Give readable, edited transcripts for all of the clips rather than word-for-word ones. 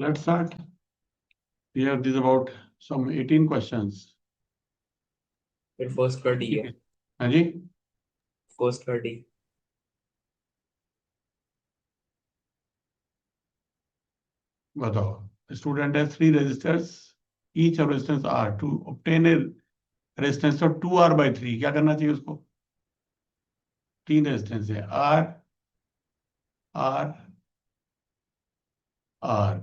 Let's start. We have this about some 18 questions. फिर first कर दी है हाँ जी, फर्स्ट कर दी बताओ. The student has three resistors. Each of resistance R. To obtain a resistance of 2R/3, क्या करना चाहिए उसको? तीन रेजिस्टेंस है, R, R, R.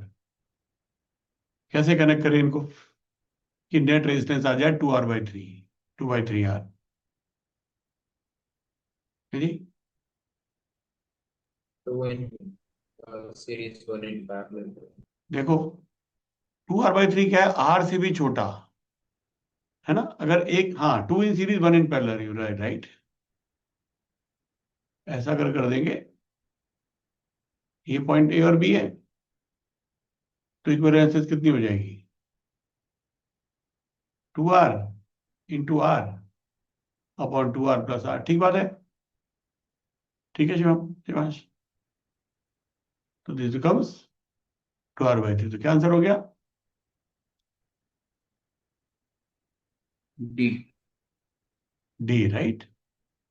कैसे कनेक्ट करें इनको कि नेट रेजिस्टेंस आ जाए 2R/3, 2/3R. जी, two in series one in parallel देखो 2R/3 क्या है? R से भी छोटा है ना. अगर एक, हाँ, 2 in series 1 in parallel, right right. ऐसा कर देंगे, ये पॉइंट ए और बी है, तो इक्विवेलेंस कितनी हो जाएगी? 2R into R upon 2R plus R. ठीक बात है. ठीक है शिवांश. तो दिस बिकम्स 2R/3. तो क्या आंसर हो गया? D D, right?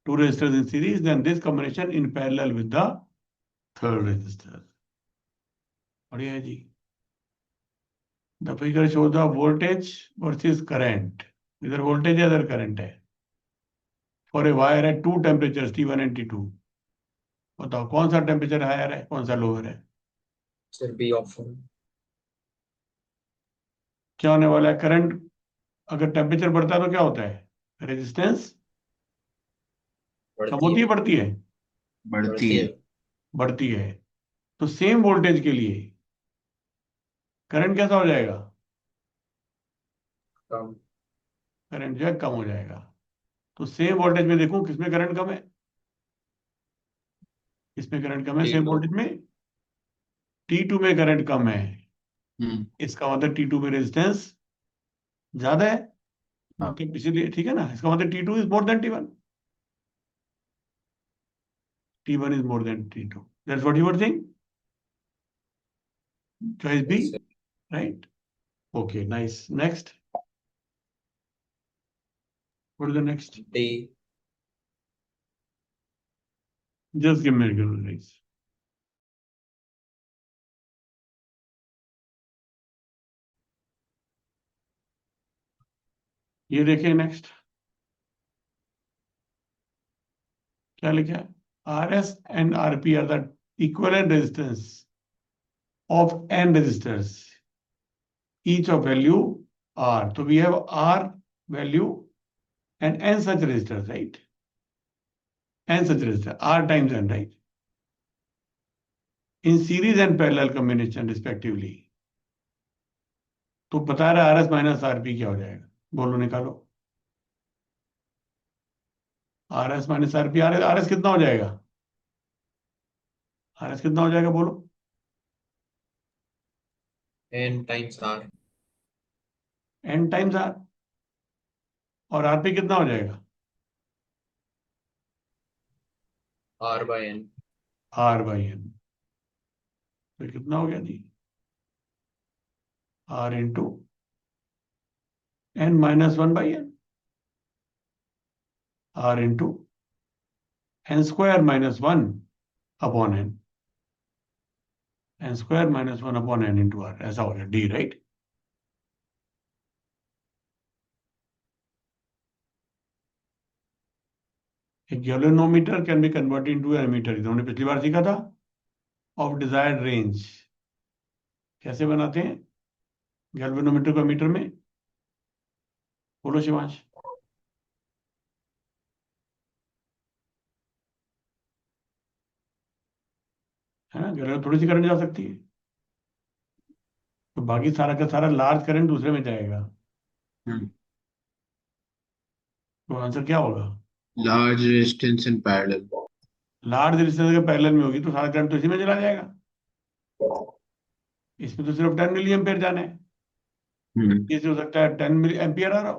Two resistors in series, then this combination in parallel with the third resistor. बढ़िया है जी. The figure shows the voltage versus current. इधर voltage है, इधर current है. For a wire at two temperatures T1 and T2. बताओ कौन सा temperature higher है, कौन सा लोअर है? सर बी ऑप्शन क्या होने वाला है? करंट अगर टेम्परेचर बढ़ता है तो क्या होता है? रेजिस्टेंस कम बढ़ती होती है, है बढ़ती है? बढ़ती है बढ़ती है. तो सेम वोल्टेज के लिए करंट कैसा हो जाएगा? कम करंट जो है कम हो जाएगा. तो सेम वोल्टेज में देखूं किसमें करंट कम है, किसमें करंट कम है? सेम T2 वोल्टेज में T2 में करंट कम है. हम्म इसका मतलब T2 में रेजिस्टेंस ज्यादा है. हाँ तो इसीलिए ठीक है ना, इसका मतलब T2 is more than T1. T1 is more than T2. That's what you were saying. Choice B, yes, sir. Right. Okay, nice. Next, what is the next? D just give me a minute. ये देखिए next क्या लिखा है? RS and RP are the equivalent resistance of n resistors, each of value R. So we have R value and n such resistors, right? N such resistors, R times n, right? In series and parallel combination respectively. तो बता रहा है RS minus RP क्या हो जाएगा? बोलो, निकालो. RS minus RP, RS कितना हो जाएगा? RS कितना हो जाएगा बोलो? n times R n times R. और RP कितना हो जाएगा? R by n R/n. तो कितना हो गया जी? R into n-1/n. R into n² - 1 upon n. n² - 1 upon n into R. ऐसा हो गया D, right. A galvanometer can be converted into an ammeter. हमने पिछली बार सीखा था. Of desired range. कैसे बनाते हैं गैल्वेनोमीटर को मीटर में? बोलो शिवांश. है ना, गैल्वेनो थोड़ी सी करंट जा सकती है, तो बाकी सारा का सारा लार्ज करंट दूसरे में जाएगा. तो आंसर क्या होगा? large resistance in parallel large resistance के पैरेलल में होगी तो सारा करंट तो इसी में चला जाएगा. इसमें तो सिर्फ 10 मिली एम्पियर जाना है. इसे हो सकता है 10 मिली एम्पियर आ रहा हो.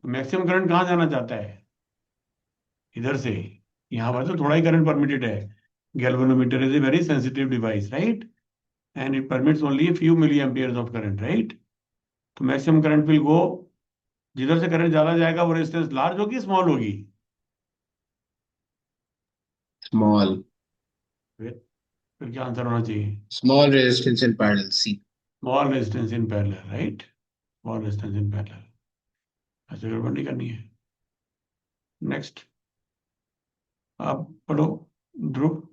तो मैक्सिमम करंट कहाँ जाना चाहता है? इधर से. यहाँ पर तो थोड़ा ही करंट परमिटेड है. Galvanometer is a very sensitive device, right. and it permits only a few milliamperes of current, right? तो maximum current will go, जिधर से करंट ज्यादा जाएगा वो रेजिस्टेंस लार्ज होगी स्मॉल होगी? Small. फिर क्या आंसर होना चाहिए? Small resistance in parallel. C. Small resistance in parallel, right? Small resistance in parallel, ऐसे गड़बड़ नहीं करनी है। नेक्स्ट आप पढ़ो ध्रुव।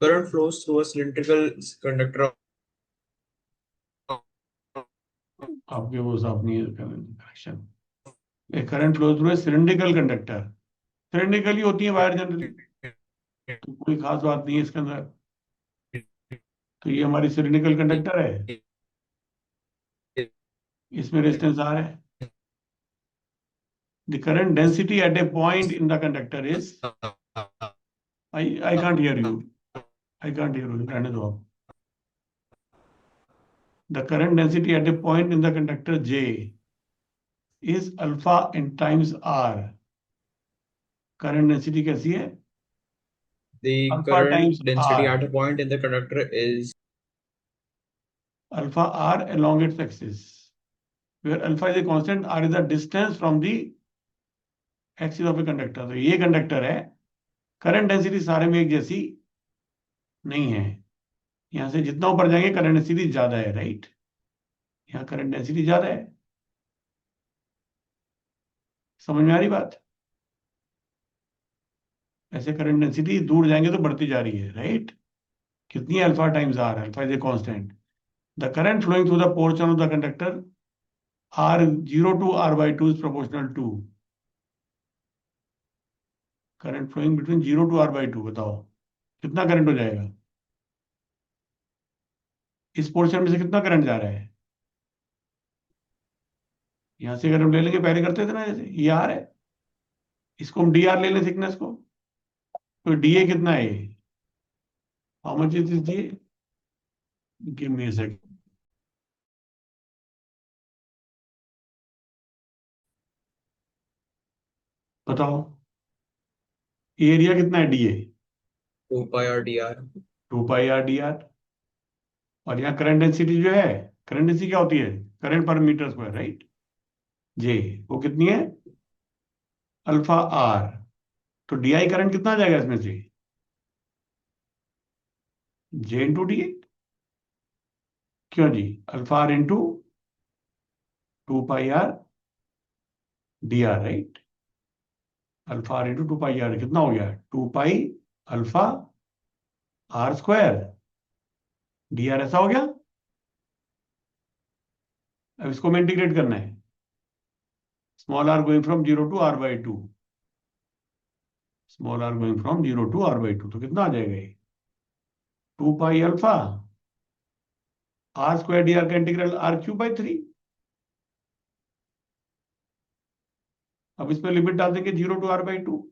Current flows through a cylindrical conductor आपके वो साफ नहीं है correction. Current flow through cylindrical conductor, cylindrical ही होती है वायर जनरली, तो कोई खास बात नहीं है इसके अंदर। तो ये हमारी सिलिंड्रिकल कंडक्टर है, इसमें रेजिस्टेंस आर है। The current density at A point in the conductor is, I can't hear you, I can't hear you, रहने दो आप। The current density at A point in the conductor J is alpha in times R. Current density कैसी है? The alpha current times density R, at a point in the conductor is alpha R along its axis, where alpha is a constant, R is the distance from the axis of a conductor. तो ये conductor है, current density सारे में एक जैसी नहीं है। यहां से जितना ऊपर जाएंगे करंट डेंसिटी ज्यादा है, राइट? यहाँ करंट डेंसिटी ज्यादा है। समझ में आ रही बात? ऐसे करंट डेंसिटी दूर जाएंगे तो बढ़ती जा रही है, राइट? कितनी है? Alpha times R, alpha is a constant. The current flowing through the portion of the conductor R 0 to R/2 is proportional to, current flowing between 0 to R/2, बताओ कितना करंट हो जाएगा? इस पोर्शन में से कितना करंट जा रहा है? यहां से अगर हम ले लेंगे, पहले करते थे ना, जैसे ये आर है, इसको हम डी आर ले लें थिकनेस को, तो डी ए कितना है? How much is this? Give me a second, बताओ एरिया कितना है D A? 2 pi r dr. 2 π r dr। और यहाँ करंट डेंसिटी जो है, करंट डेंसिटी क्या होती है? करंट पर मीटर स्क्वायर, राइट? जे, वो कितनी है? Alpha r. तो डी आई करंट कितना आ जाएगा इसमें से? J into d A. क्यों जी? Alpha r into 2 π r dr, right? Alpha r into 2 π r कितना हो गया? 2 π अल्फा r² डी आर, ऐसा हो गया। अब इसको में इंटीग्रेट करना है, small R going from 0 to R/2, small R going from 0 to R/2, तो कितना आ जाएगा ये? 2 π अल्फा r² dr का इंटीग्रल R³/3। अब इसमें लिमिट डाल देंगे 0 to R/2,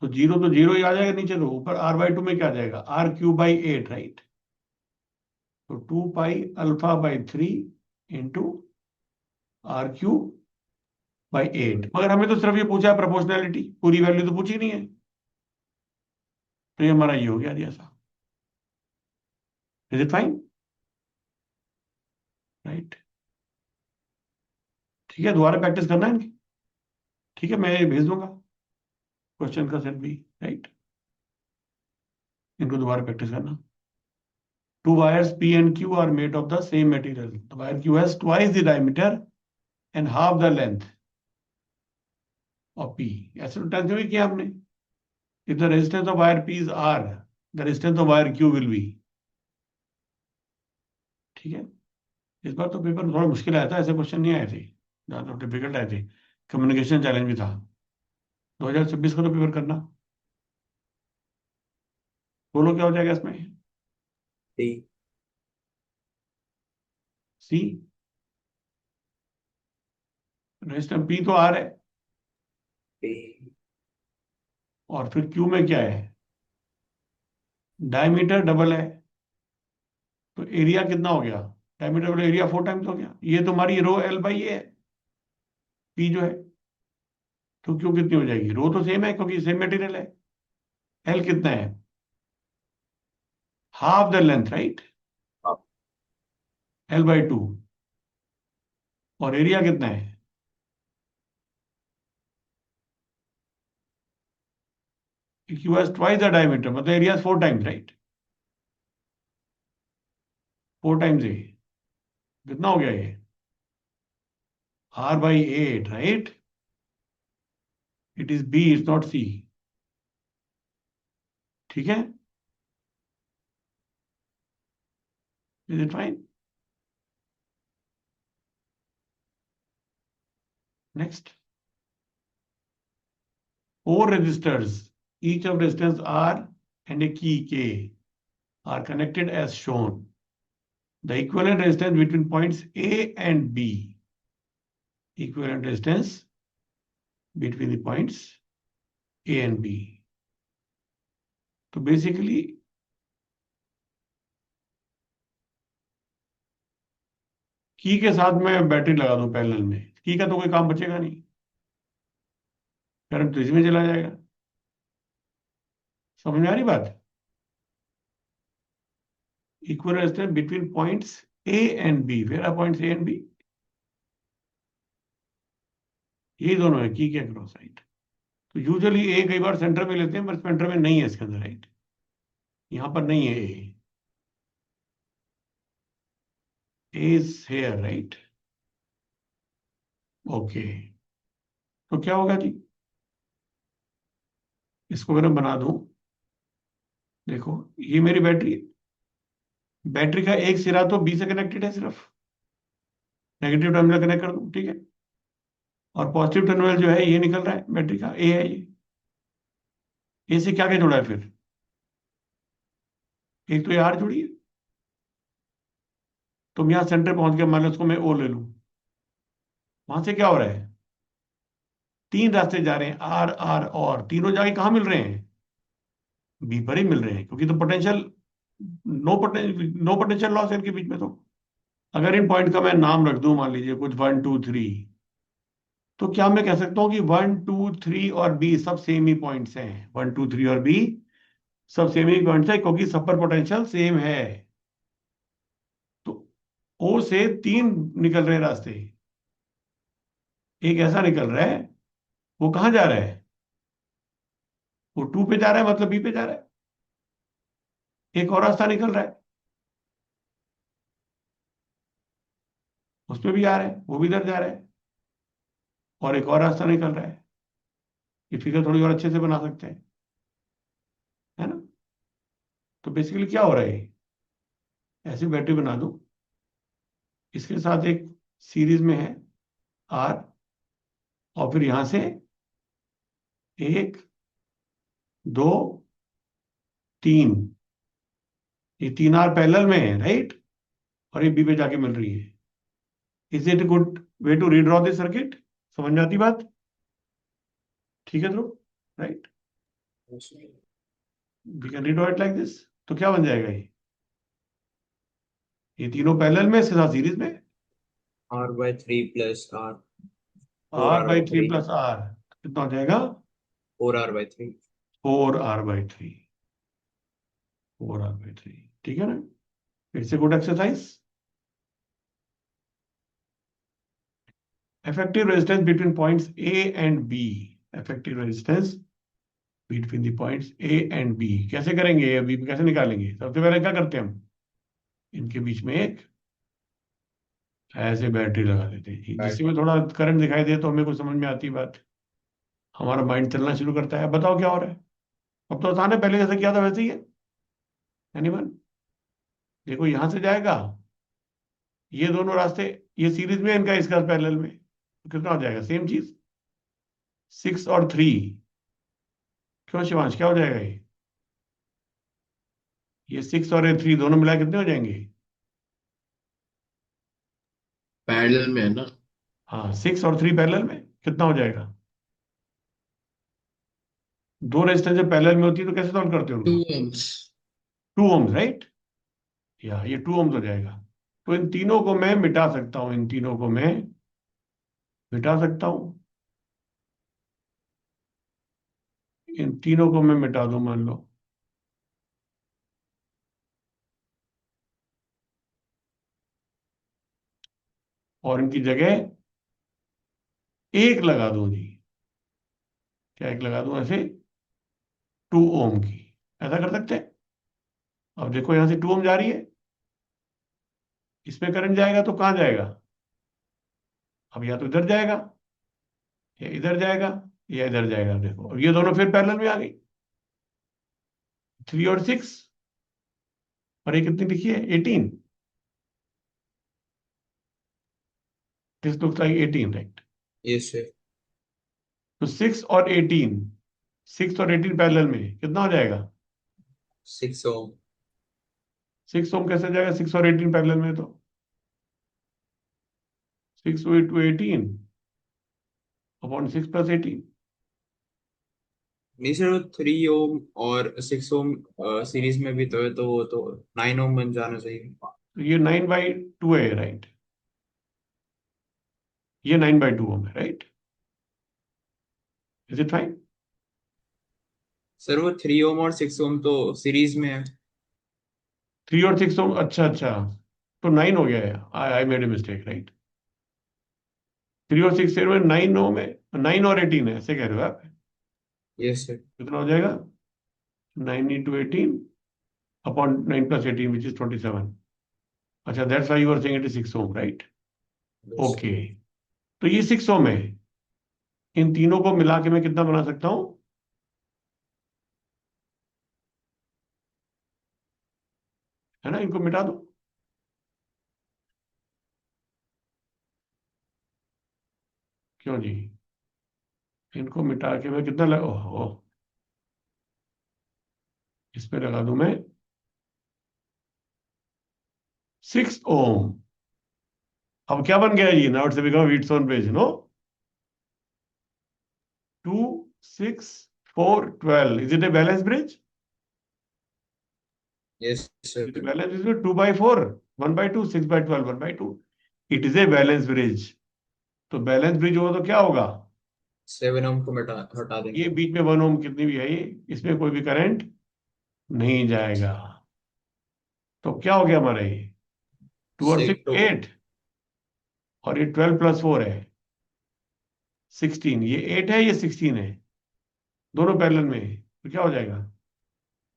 तो जीरो ही आ जाएगा नीचे, तो ऊपर R/2 में क्या आ जाएगा? R³/8, right? तो 2 π अल्फा/3 इंटू R³/8। मगर हमें तो सिर्फ ये पूछा है प्रोपोर्शनैलिटी, पूरी वैल्यू तो पूछी नहीं है, तो ये हमारा ये हो गया जैसा। Is it fine? राइट? ठीक है, दोबारा प्रैक्टिस करना है इनकी। ठीक है, मैं ये भेज दूंगा क्वेश्चन का सेट भी, राइट? इनको दोबारा प्रैक्टिस करना। Two wires P and Q are made of the same material. The wire Q has twice the diameter and half the length of P. ऐसे तो टेंशन भी किया हमने। If the resistance of wire P is R, the resistance of wire Q will be। ठीक है, इस बार तो paper थोड़ा मुश्किल आया था, ऐसे क्वेश्चन नहीं आए थे, ज्यादा डिफिकल्ट आए थे। कम्युनिकेशन चैलेंज भी था। 2026 का तो पेपर करना, बोलो क्या हो जाएगा इसमें? D. सी, रेजिस्टेंस P तो R है, D. और फिर Q में क्या है? डायमीटर डबल है, तो एरिया कितना हो गया? डायमीटर डबल एरिया 4 टाइम्स हो गया। ये तुम्हारी रो L/A है, P जो है, तो Q कितनी हो जाएगी? रो तो सेम है क्योंकि सेम मटेरियल है। L कितना है? Half the length, right, Half. L/2। और एरिया कितना है? Q has twice the diameter, मतलब area 4 times, right, 4 times A. कितना हो गया ये? R/8, right. It is B, it's not C. ठीक है, is it fine? Next, 4 resistors, each of resistance R and a key K are connected as shown. The equivalent resistance between points A and B, equivalent resistance between the points A and B. तो basically की के साथ मैं battery लगा दूं parallel में, की का तो कोई काम बचेगा नहीं, करंट तो इसमें चला जाएगा। समझ में आ रही बात? Equal resistance between points A and B, where are points A and B? यही दोनों है की के अक्रॉस, राइट। तो यूजुअली ए कई बार सेंटर में लेते हैं, पर सेंटर में नहीं है इसके अंदर, राइट, यहां पर नहीं है ए, इज हेयर, राइट। ओके, तो क्या होगा जी? इसको अगर मैं बना दूं, देखो ये मेरी बैटरी है। बैटरी का एक सिरा तो बी से कनेक्टेड है, सिर्फ नेगेटिव टर्मिनल कनेक्ट कर दूं, ठीक है। और पॉजिटिव टर्मिनल जो है ये निकल रहा है बैटरी का, ए है ये। ए से क्या क्या जुड़ा है फिर? एक तो ये आर जुड़ी है। तुम यहाँ सेंटर पहुंच गया, मान लो उसको मैं ओ ले लूं, वहां से क्या हो रहा है? 3 रास्ते जा रहे हैं, आर आर, और तीनों जाके कहाँ मिल रहे हैं? बी पर ही मिल रहे हैं, क्योंकि तो पोटेंशियल, नो पोटेंशियल लॉस है इनके बीच में। तो अगर इन पॉइंट का मैं नाम रख दूं, मान लीजिए कुछ 1 2 3, तो क्या मैं कह सकता हूं कि 1 2 3 और बी सब सेम ही पॉइंट्स हैं? 1 2 3 और बी सब सेम ही पॉइंट्स है, क्योंकि सब पर पोटेंशियल सेम है। तो ओ से 3 निकल रहे रास्ते, एक ऐसा निकल रहा है, वो कहाँ जा रहा है? वो 2 पे जा रहा है, मतलब बी पे जा रहा है। एक और रास्ता निकल रहा है, उस पे भी आ रहा है, वो भी इधर जा रहा है। और एक और रास्ता निकल रहा है। ये फिगर थोड़ी और अच्छे से बना सकते हैं, है ना? तो बेसिकली क्या हो रहा है, ऐसी बैटरी बना दूं, इसके साथ एक सीरीज में है आर, और फिर यहां से 1 2 3, ये 3 आर पैरेलल में है, राइट, और ये बी पे जाके मिल रही है। Is it good way to redraw this circuit? समझ में आती बात? ठीक है Dhruv, right, we can redraw it like this. तो क्या बन जाएगा ये तीनों पैरेलल में, इसके साथ सीरीज में, R/3 plus R. R 4R by by three 3. Plus R कितना हो जाएगा? 4R/3. 4R/3, 4R/3, ठीक है ना? It's a good exercise. effective resistance between points A and B, effective resistance between the points A and B कैसे करेंगे? अभी कैसे निकालेंगे? सबसे पहले क्या करते हैं हम, इनके बीच में एक ऐसे बैटरी लगा देते हैं, जिससे में थोड़ा करंट दिखाई दे तो हमें कुछ समझ में आती बात, हमारा माइंड चलना शुरू करता है। बताओ क्या हो रहा है? अब तो आसान है, पहले जैसे किया था वैसे ही है। एनीवन? देखो यहां से जाएगा, ये दोनों रास्ते, ये सीरीज में है इनका, इसका पैरेलल में, तो कितना हो जाएगा? सेम चीज, 6 और 3। क्यों शिवांश, क्या हो जाएगा ये 6 और 3 दोनों मिला कितने हो जाएंगे? पैरेलल में है ना? हाँ, 6 और 3 पैरेलल में कितना हो जाएगा? दो रेजिस्टेंस जब पैरेलल में होती है तो कैसे सॉल्व करते हो 2 उनको? ohms. 2 ohms, राइट, या ये 2 ohms हो जाएगा। तो इन तीनों को मैं मिटा सकता हूं, इन तीनों को मैं मिटा सकता हूं, इन तीनों को मैं मिटा दूं, मान लो और इनकी जगह एक लगा दूं जी। क्या एक लगा दूं ऐसे? 2 ओम की। ऐसा कर सकते हैं। अब देखो यहां से 2 ओम जा रही है, इसमें करंट जाएगा तो कहां जाएगा? अब या तो इधर जाएगा, या इधर जाएगा, या इधर जाएगा। देखो और ये दोनों फिर पैरेलल में आ गई, 3 और 6। और ये कितनी लिखी है? 18। This looks like 18, right? Yes, sir. तो 6 और 18, 6 और 18 पैरेलल में कितना हो जाएगा? 6 ohm. 6 ओम कैसे जाएगा 6 और 18 पैरेलल में? तो 6 to 18 अपॉन 6 + 18। नहीं सर, वो 3 ohm और 6 ohm सीरीज में भी तो है, तो वो तो 9 ohm बन जाना चाहिए। तो ये 9/2 है, राइट? ये 9/2 ओम है, right? Is it fine? Sir वो 3 ohm और 6 ohm तो सीरीज में है। 3 और 6 ओम, अच्छा अच्छा। तो 9 हो गया है। I I made a mistake, right? 3 और 6 से 9 ओम है। 9 और 18 है, ऐसे कह रहे हो आप? Yes sir. कितना हो जाएगा? 9 × 18 अपॉन 9 + 18 विच इज 27। अच्छा, that's why you are saying it is 6 ohm, right? Yes okay. तो ये 6 ओम है। इन तीनों को मिला के मैं कितना बना सकता हूं? है ना, इनको मिटा दो। क्यों जी? इनको मिटा के मैं कितना लगा? ओहो, इसमें लगा दूं मैं 6 ओम। अब क्या बन गया ये? Now it's become Wheatstone bridge, no? 2, 6, 4, 12। Is it a balance bridge? Yes it sir. Balance bridge 2/4, 1/2, 6/12, 1/2। It is a balance bridge. तो बैलेंस ब्रिज होगा तो क्या होगा? 7 ohm को हटा ये देंगे। बीच में 1 ओम कितनी भी है, ये इसमें कोई भी करंट नहीं जाएगा। तो क्या हो गया हमारा ये? 2 और 6 6 8, और ये 12 + 4 है 16। ये 8 है, ये 16 है, दोनों पैरेलल में है। तो क्या हो जाएगा?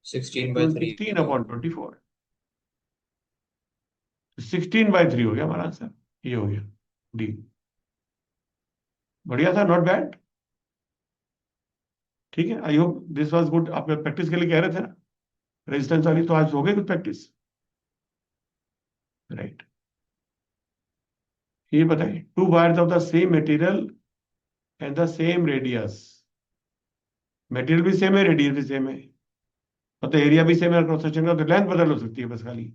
16/3 16 होगा। अपॉन 24। 16/3 हो गया हमारा आंसर। ये हो गया डी। बढ़िया था, नॉट बैड। ठीक है, I hope this was good. आप प्रैक्टिस के लिए कह रहे थे ना रेजिस्टेंस वाली, तो आज हो गई कुछ प्रैक्टिस, राइट? ये बताइए, 2 wires of the same material and the same radius. Material भी सेम है, रेडियस भी सेम है, मतलब एरिया भी सेम है, क्रॉस सेक्शन का तो लेंथ बदल हो सकती है बस खाली।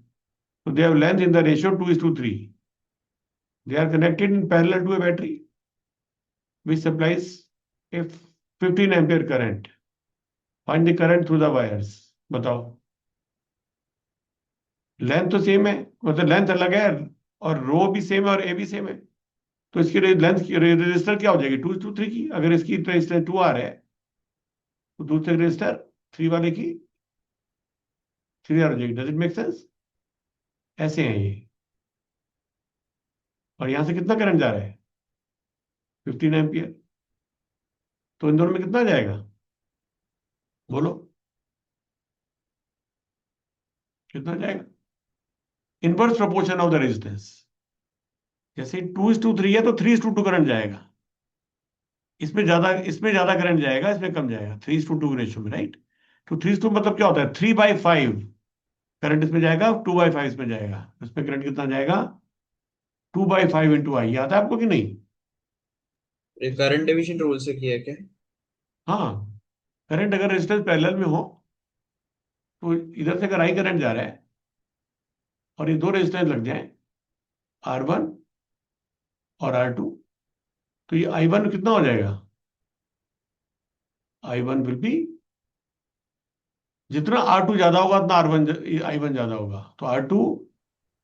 तो they have length in the ratio 2:3। They are connected in parallel to a battery which supplies a 15 ampere current. Find the current through the wires. बताओ। लेंथ तो सेम है, मतलब लेंथ अलग है, और रो भी सेम है और ए भी सेम है। तो इसकी लेंथ की रेजिस्टर क्या हो जाएगी? 2:3 की। अगर इसकी रेजिस्टेंस 2R है तो दूसरे रेजिस्टर 3 वाले की 3R हो जाएगी। Does it make sense? ऐसे हैं ये। और यहां से कितना करंट जा रहा है? 15 एम्पियर। तो इन दोनों में कितना जाएगा? बोलो, कितना जाएगा? Inverse proportion of the resistance. जैसे 2:3 है तो 3:2 करंट जाएगा। इसमें ज्यादा करंट जाएगा, इसमें कम जाएगा। 3:2 रेशियो में, राइट? तो 3:2 मतलब क्या होता है? 3/5 करंट इसमें जाएगा, 2/5 इसमें जाएगा। इसमें करंट कितना जाएगा? 2/5 इंटू आई। याद है आपको कि नहीं? ये करंट डिवीजन रूल से किया है क्या? हाँ, करंट अगर रेजिस्टेंस पैरेलल में हो तो इधर से अगर आई करंट जा रहा है और ये दो रेजिस्टेंस लग जाए, R1 और R2, तो ये I1 कितना हो जाएगा? I1 विल बी, जितना R2 ज्यादा होगा उतना I1 ज्यादा होगा। तो R2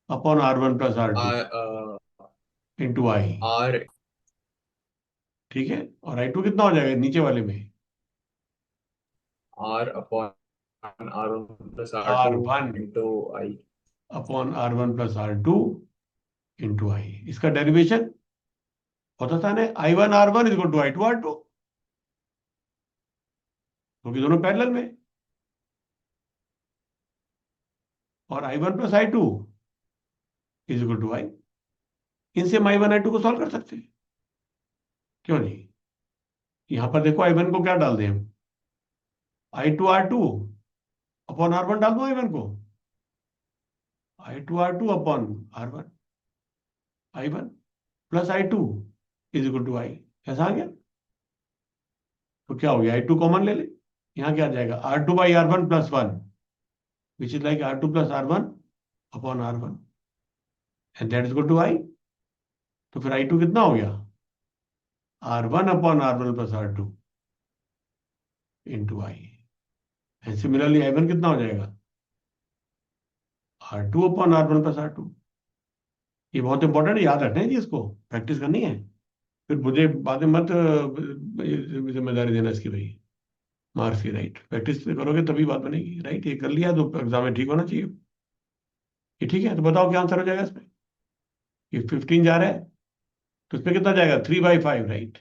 upon R1 + R2 into I. Are ठीक है, और I2 कितना हो जाएगा नीचे वाले में? R upon R1 + R2 R1 into I. Upon R1 + R2 into I. इसका डेरिवेशन बहुत आसान है, I1R1 is equal to I2R2, क्योंकि दोनों पैरेलल में, और I1 plus I2 is equal to I. इनसे हम I1 I2 को सॉल्व कर सकते हैं, क्यों नहीं? यहां पर देखो I1 को क्या डाल दें हम, I2R2 अपॉन R1 डाल दो I1 को, I2R2 upon R1, I1 plus I2 is equal to I. ऐसा आ गया। तो क्या हो गया, I2 कॉमन ले ले, यहाँ क्या आ जाएगा, R2 by R1 plus 1, which is like R2 plus R1 upon R1, and that is equal to I. तो फिर I2 कितना हो गया, R1 upon R1 plus R2 into I. And similarly I1 कितना हो जाएगा, R2 upon R1 plus R2। ये बहुत इंपॉर्टेंट है, याद रखना है जी, इसको प्रैक्टिस करनी है। फिर मुझे बाद में मत जिम्मेदारी देना इसकी, भाई मार्क्स की, राइट? प्रैक्टिस करोगे तभी बात बनेगी, राइट? ये कर लिया तो एग्जाम में ठीक होना चाहिए। ये ठीक है, तो बताओ क्या आंसर हो जाएगा इसमें। ये 15 जा रहा है, तो इसमें कितना जाएगा, 3/5, right?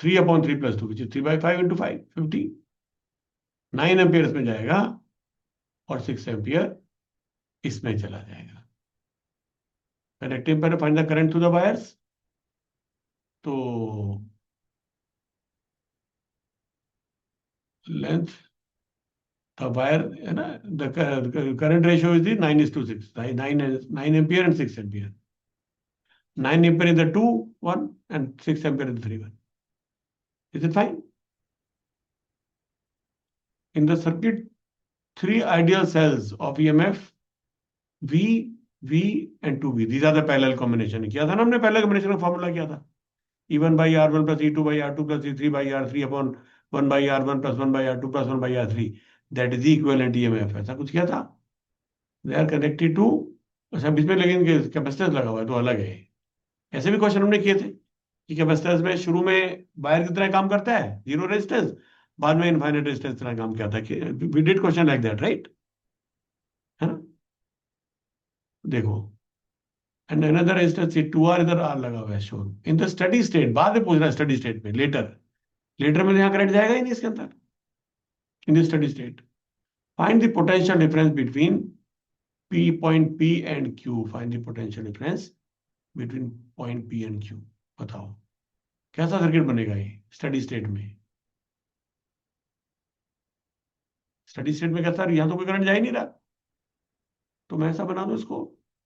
3/3 plus 2 which is 3/5 into 5, 15। 9 ampere इसमें जाएगा और 6 एम्पियर इसमें चला जाएगा। कनेक्टिंग पर find the current through the wires. तो लेंथ द वायर है ना, the current ratio is 9:6, 9 ampere and 6 ampere. 9 ampere in the 2, 1 and 6 ampere in the 3, 1. Is it fine? In the circuit, three ideal cells of EMF V, V and 2V. These are the parallel combination. किया था ना हमने, parallel combination का formula किया था, E1 by R1 plus E2 by R2 plus E3 by R3 upon 1 by R1 plus 1 by R2 plus 1 by R3. That is the equivalent EMF. ऐसा कुछ किया था। They are connected to, अच्छा बीच में लेकिन कैपेसिटेंस लगा हुआ है तो अलग है। ऐसे भी क्वेश्चन हमने किए थे कि कैपेसिटेंस में शुरू में वायर की तरह काम करता है, जीरो रेजिस्टेंस, बाद में इनफाइनाइट रेजिस्टेंस तरह काम किया था, कि we did question like that, right? है ना? देखो, एंड अनदर रेजिस्टेंस 2R, इधर R लगा हुआ है shown in the steady state. बाद में पूछ रहा है स्टडी स्टेट में, लेटर, लेटर में यहाँ करंट जाएगा ही नहीं इसके अंदर। In the steady state find the potential difference between P, point P and Q। Find the potential difference between point P and Q। बताओ कैसा सर्किट बनेगा ये स्टडी स्टेट में। स्टडी स्टेट में कैसा, यहां तो कोई करंट जा ही नहीं रहा, तो मैं ऐसा बना दूं इसको,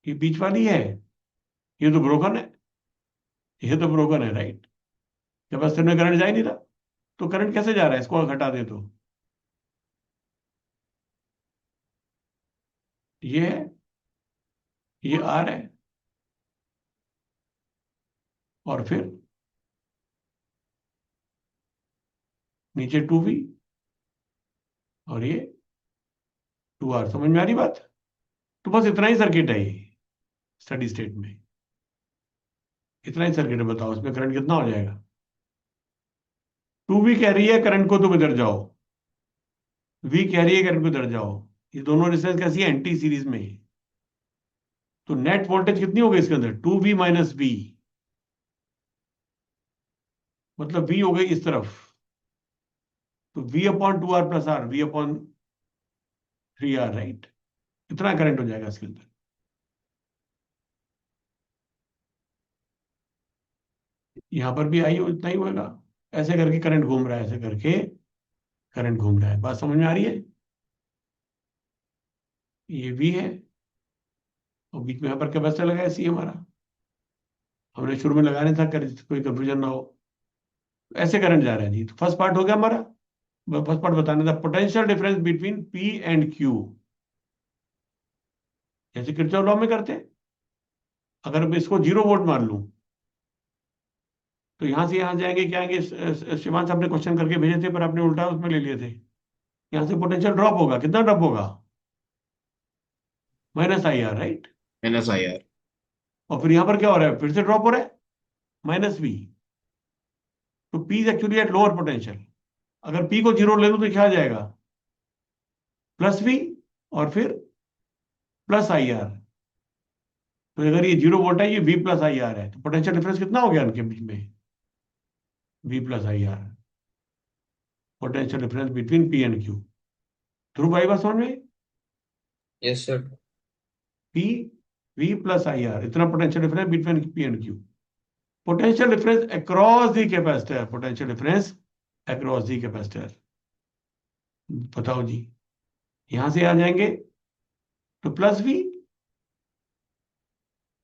ये बीच वाली है, ये तो ब्रोकन है, ये तो ब्रोकन है, राइट? कैपेसिटर में करंट जा ही नहीं रहा, तो करंट कैसे जा रहा है, इसको घटा दे तो ये है, ये R है, और फिर नीचे 2V, और ये 2R। समझ में आ रही बात? तो बस इतना ही सर्किट है ये स्टडी स्टेट में, इतना ही सर्किट है। बताओ इसमें करंट कितना हो जाएगा। 2V कह रही है करंट को तुम इधर जाओ, V कह रही है करंट को इधर जाओ, ये दोनों रेजिस्टेंस कैसी है, एंटी सीरीज में। तो नेट वोल्टेज कितनी होगी इसके अंदर, 2V माइनस V, मतलब V हो गई इस तरफ, तो V upon 2R plus R, V upon 3R, right? इतना करंट हो जाएगा इसके अंदर। यहां पर भी आई इतना ही होगा, ऐसे करके करंट घूम रहा है, ऐसे करके करंट घूम रहा है। बात समझ में आ रही है? ये V है, और बीच में यहां पर कैपेसिटर लगा है C हमारा, हमने शुरू में लगाने था, कोई कंफ्यूजन ना हो। ऐसे करंट जा रहा है जी। तो फर्स्ट पार्ट हो गया हमारा, फर्स्ट पार्ट बताने था, potential difference between P and Q, जैसे किरचॉफ लॉ में करते हैं। अगर मैं इसको 0 वोल्ट मान लूं, तो यहां से यहां जाएंगे, क्या आएंगे, शिवांश आपने क्वेश्चन करके भेजे थे पर आपने उल्टा उसमें ले लिए थे। यहां से पोटेंशियल ड्रॉप होगा, कितना ड्रॉप होगा, -IR, राइट? -IR। और फिर यहां पर क्या हो रहा है, फिर से ड्रॉप हो रहा है, -V। तो P is actually at lower potential. अगर P को 0 ले लूं तो क्या आ जाएगा, +V, और फिर प्लस आई आर। तो अगर ये 0 वोल्ट है, ये V प्लस आई आर है, तो पोटेंशियल डिफरेंस कितना हो गया उनके बीच में? V plus I R, potential difference between P and Q। Dhruv भाई बात समझ में? Yes sir. P V plus I R, इतना potential difference between P and Q। Potential difference across the capacitor, potential difference across the capacitor. बताओ जी, यहां से आ जाएंगे तो प्लस V,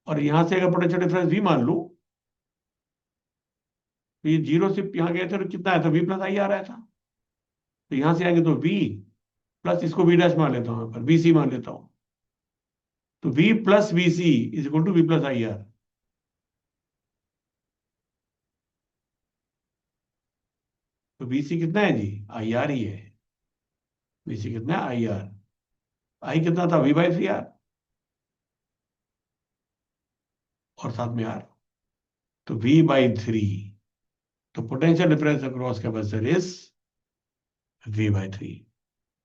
और यहां से अगर पोटेंशियल डिफरेंस V मान लूं, तो ये 0 से यहां गए थे तो कितना आया था? V प्लस आई आ रहा था। तो यहां से आएंगे तो V प्लस, इसको V डैश मान लेता हूं, यहाँ पर VC मान लेता हूं। तो V plus VC is equal to V plus I R. तो VC कितना है जी? आई आर ही है। VC कितना है? I R. आई कितना था? V/3R, और साथ में R। तो V/3, तो potential difference across capacitor is V/3।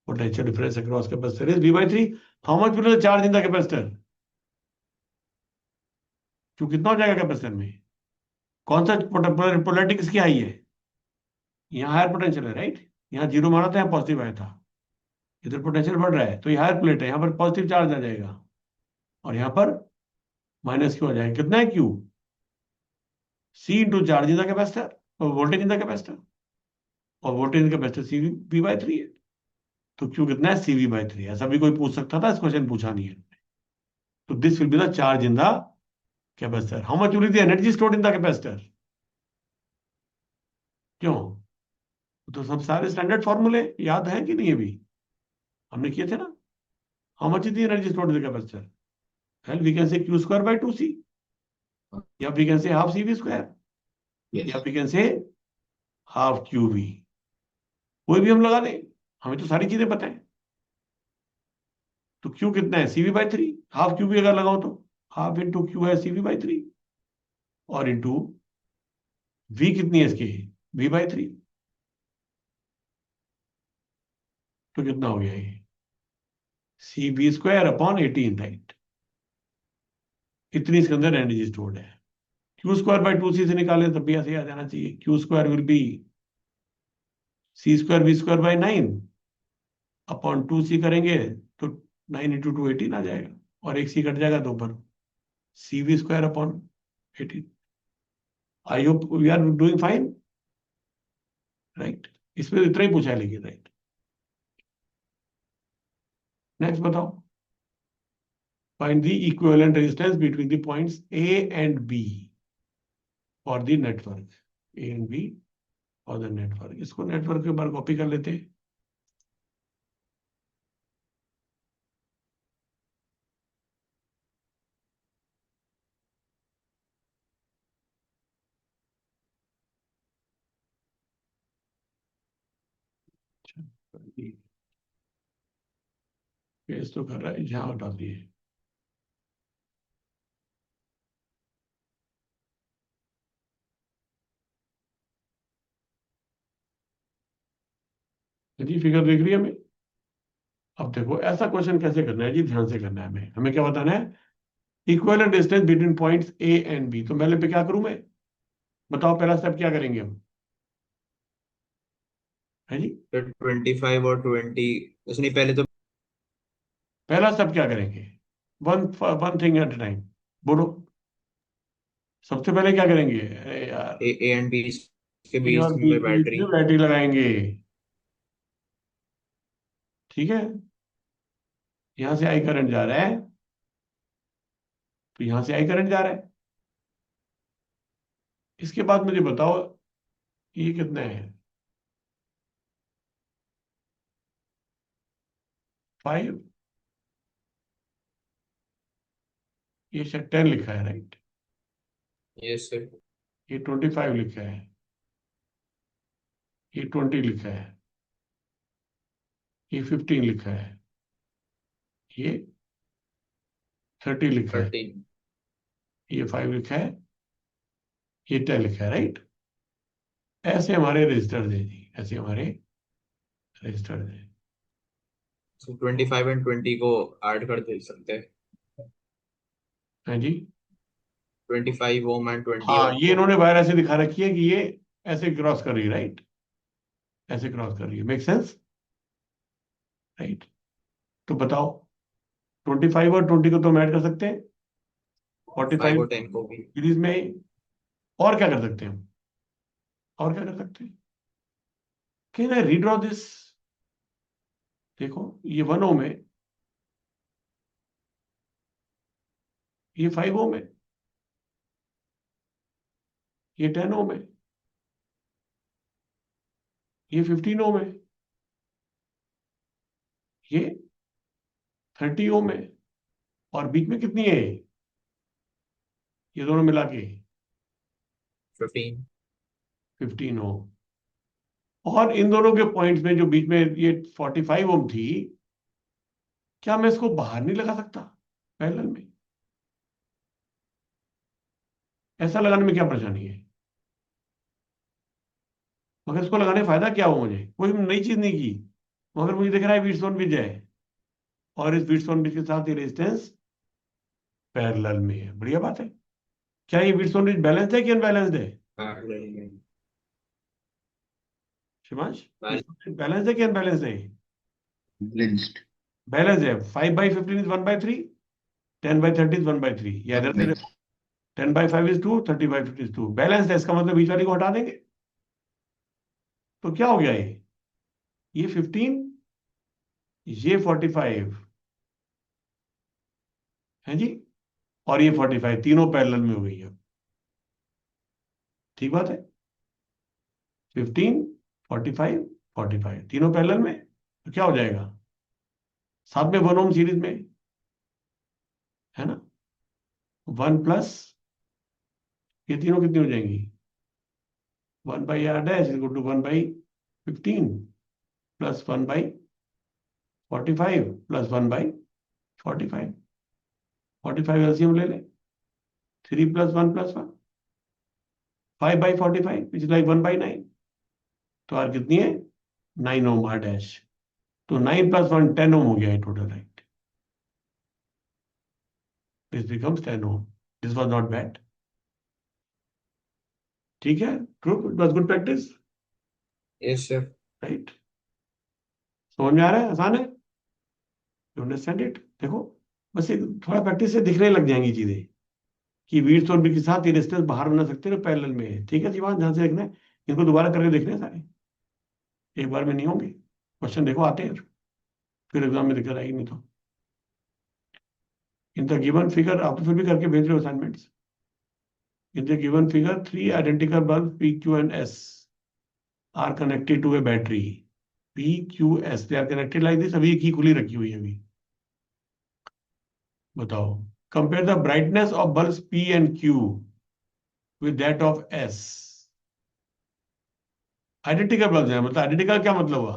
Potential difference across capacitor is V/3। How much will the charge in the capacitor? क्यों कितना हो जाएगा कैपेसिटर में? कौन सा पोलैरिटी किसकी हाई है? यहाँ हायर पोटेंशियल है, राइट? यहाँ 0 माना था, यहाँ पॉजिटिव आया था। इधर पोटेंशियल बढ़ रहा है, तो ये हायर प्लेट है, यहाँ पर पॉजिटिव चार्ज आ जाएगा, और यहाँ पर माइनस क्यू आ जाएगा। कितना है Q? C into charge in the capacitor, और वोल्टेज इन द कैपेसिटर, और voltage in capacitor C V/3 है। तो क्यू कितना है? CV/3। ऐसा भी कोई पूछ सकता था, इस क्वेश्चन पूछा नहीं है। तो this will be the charge in the capacitor. How much will be the energy stored in the capacitor? क्यों? तो सब सारे स्टैंडर्ड फॉर्मूले याद है कि नहीं? अभी हमने किए थे ना। How much is the energy stored in the capacitor? Well, we can say Q² by 2C, या we can say half CV², या yes. We can say half QV। कोई भी हम लगा दें, हमें तो सारी चीजें पता है। तो Q कितना है? CV/3। हाफ QV अगर लगाओ तो हाफ इंटू Q है CV/3, और इंटू V कितनी है इसकी? V/3। तो कितना हो गया ये? CV² upon 18, right? इतनी इसके अंदर एनर्जी स्टोर्ड है। Q² by 2C से निकालें तब भी ऐसे ही आ जाना चाहिए। Q² will be C²V² by 9 upon 2C करेंगे तो 9 इंटू 2 18 आ जाएगा, और एक C कट जाएगा तो ऊपर CV² upon 18। I hope we are doing fine, right? इसमें तो इतना ही पूछा है, लेकिन राइट। नेक्स्ट बताओ, find the equivalent resistance between the points A and B for the network. A and B for the network. इसको नेटवर्क के बार कॉपी कर लेते हैं। पेस्ट तो कर रहा है, जहां हटा दिए। जी फिगर देख रही है हमें? अब देखो ऐसा क्वेश्चन कैसे करना है जी, ध्यान से करना है। हमें हमें क्या बताना है? Equivalent distance between points A and B। तो पहले पे क्या करूं मैं? बताओ, पहला स्टेप क्या करेंगे हम? है जी, सर 25 और 20, उसने पहले तो पहला स्टेप क्या करेंगे? One one thing at time, बोलो। सबसे पहले क्या करेंगे? अरे यार, ए एंड बी के A बीच और B में के बीच बैटरी। में बैटरी लगाएंगे। ठीक है, यहां से आई करंट जा रहा है, तो यहां से आई करंट जा रहा है। इसके बाद मुझे बताओ, ये कितना है? 5, ये शायद 10 लिखा है, राइट? Yes sir. ये 25 लिखा है, ये 20 लिखा है, ये 15 लिखा है, ये 30 लिखा है, 13। ये 5 लिखा है, ये 10 लिखा है, राइट? ऐसे हमारे रजिस्टर्स हैं जी, ऐसे हमारे रजिस्टर्स हैं। So 25 and 20 को ऐड कर दे सकते हैं, है जी। 25 ओम एंड 20 हाँ, ओम ये को। इन्होंने वायर ऐसे दिखा रखी है कि ये ऐसे क्रॉस कर रही है, राइट, ऐसे क्रॉस कर रही है, मेक सेंस, राइट। तो बताओ, 25 और 20 को तो हम ऐड कर सकते हैं, 5 45 और 10 को भी। सीरीज में। और क्या कर सकते हैं हम, और क्या कर सकते हैं, कैन आई रीड्रॉ दिस? देखो, ये 1 ओम है, ये 5 ओम है, ये 10 ओम है, ये 15 ओम है, ये 30 ओम है, और बीच में कितनी है ये दोनों मिला के? 15। 15 ओम। और इन दोनों के पॉइंट्स में जो बीच में ये 45 ओम थी, क्या मैं इसको बाहर नहीं लगा सकता पैरेलल में? ऐसा लगाने में क्या परेशानी है? मगर इसको लगाने का फायदा क्या हुआ? मुझे कोई नई चीज नहीं की, मगर मुझे दिख रहा है व्हीटस्टोन ब्रिज है, और इस व्हीटस्टोन ब्रिज के साथ ये रेजिस्टेंस पैरेलल में है। बढ़िया बात है। क्या ये व्हीटस्टोन ब्रिज बैलेंस्ड है कि अनबैलेंस्ड है शिवांश? बैलेंस्ड है कि अनबैलेंस्ड है? Balanced. बैलेंस है। 5/15 इज 1/3, 10/30 इज 1/3, या इधर से 10/5 इज 2, 30/50 इज 2। बैलेंस है, इसका मतलब बीच वाली को हटा देंगे, तो क्या हो गया ये 15, ये 45 है जी, और ये 45, तीनों पैरेलल में हो गई है। ठीक बात है, 15, 45, 45 तीनों पैरेलल में, तो क्या हो जाएगा? साथ में 1 ओम सीरीज में है ना, 1 प्लस ये तीनों कितनी हो जाएंगी? 1/r dash equal to 1/15 plus 1/45 plus 1/45। 45 LCM ले ले, 3 + 1 + 1, 5/45 विच इज लाइक 1/9। तो आर कितनी है? 9 ओम आर डैश। तो 9 + 1 10 ओम हो गया है total, right. This becomes 10 ohm. This was not bad. ठीक है, true, it was good practice, yes sir. Right. समझ में आ रहा है? आसान है, यू अंडरस्टैंड इट? देखो, बस ये थोड़ा प्रैक्टिस से दिखने लग जाएंगी चीजें कि वीड्स और बी के साथ ये रेजिस्टेंस बाहर बना सकते हैं, पैरेलल में है। ठीक है जीवान, ध्यान से देखना है, इनको दोबारा करके देखने हैं सारे, एक बार में नहीं होंगे। क्वेश्चन देखो आते हैं, फिर एग्जाम में दिक्कत आएगी नहीं तो। इन द गिवन फिगर, आप तो फिर भी करके भेज रहे हो assignments. In the given figure 3 identical bulb P Q and S are connected to a battery. P Q S they are connected like this. अभी एक ही खुली रखी हुई है अभी। बताओ, compare the brightness of bulb P and Q with that of S. Identical bulb है, मतलब आइडेंटिकल क्या मतलब हुआ?